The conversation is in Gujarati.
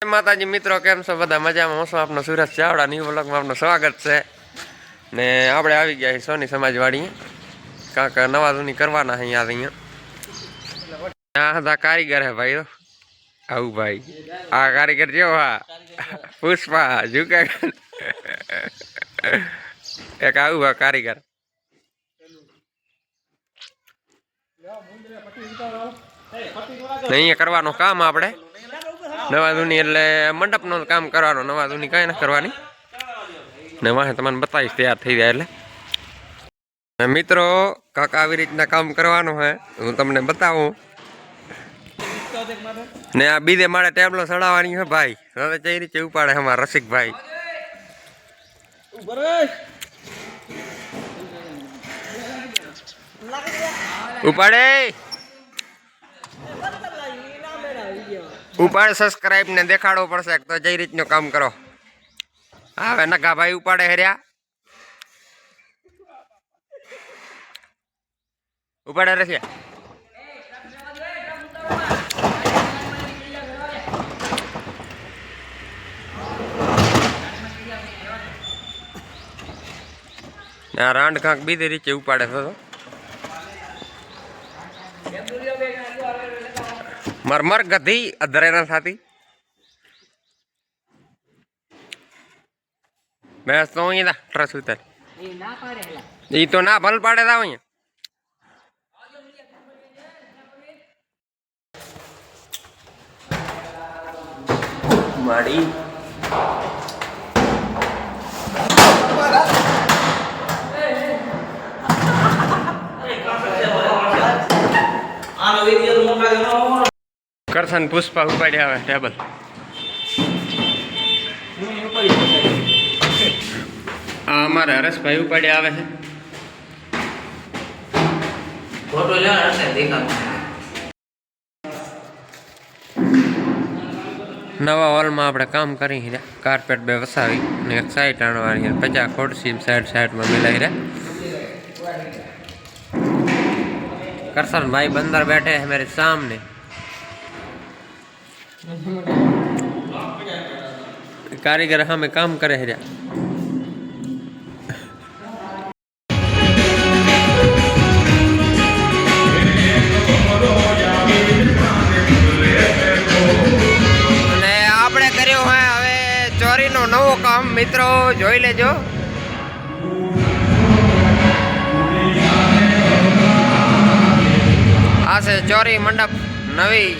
માતાજી મિત્રો, કેમ છો બધા? મજામાં? હું છું આપનો સુરજ ચાવડા. ન્યુ વ્લોગમાં આપનું સ્વાગત છે ને આપણે આવી ગયા છીએ સોની સમાજવાડી. કાંક નવા જૂની કરવાના છે અહીંયા હતા કારીગર હે ભાઈ. આવું ભાઈ, આ કારીગર જેવો હા પુષ્પા ઝુકે એક આવું હા કારીગર. અહીંયા કરવાનું કામ આપણે નવા જૂની, એટલે મંડપનું કામ કરવાનું. નવા જૂની કાંઈ ના કરવાની ને વાહે તમને બતાવીશ તૈયાર થઈ જાય એટલે. મિત્રો કાંક આવી રીતના કામ કરવાનું છે, હું તમને બતાવું. ને આ બીજે મારે ટેબલો ચડાવવાની છે ભાઈ. હવે કઈ રીતે ઉપાડે અમારા રસિકભાઈ? ઉપાડે ઉપાડે સબસ્ક્રાઇબ ને દેખાડવો પડશે તો જે રીતનું કામ કરો. હવે નગા ભાઈ ઉપાડે હેર્યા, ઉપાડે રસ્યા. આ રાંડ કાંક બીજી રીતે ઉપાડે તો મરમર ગધી અધરે ના થતી. બેસ તો અહીંયા ટ્રસ ઉતર ઈ તો ના ભલ પાડે તા અહીંયા. માડી કરશન પુષ્પા ઉપાડી આવે ટેબલ. આ અમારે હરેશભાઈ ઉપાડી આવે છે. નવા હોલમાં આપણે કામ કરી રહ્યા. કાર્પેટ બે વસાવી ને એક સાઈડ આણવાની, 50 ખોડસી સાઈડમાં મિલાઈ રહ્યા. કરશન ભાઈ બંદર बैठे हैं मेरे सामने. कारीगर हमें काम करे है. આપણે કર્યો હે હવે ચોરીનો નવો કામ. મિત્રો જોઈ લેજો. આ છે ચોરી મંડપ નવી